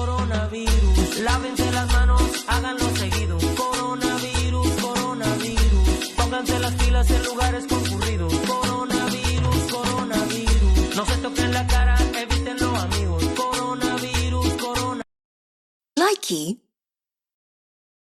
coronavirus. Lávense las manos, háganlo seguido. Coronavirus, coronavirus. Pónganse las pilas en lugares concurridos. Coronavirus, coronavirus. No se toquen la cara, evítenlo, amigos. Coronavirus, coronavirus. Likey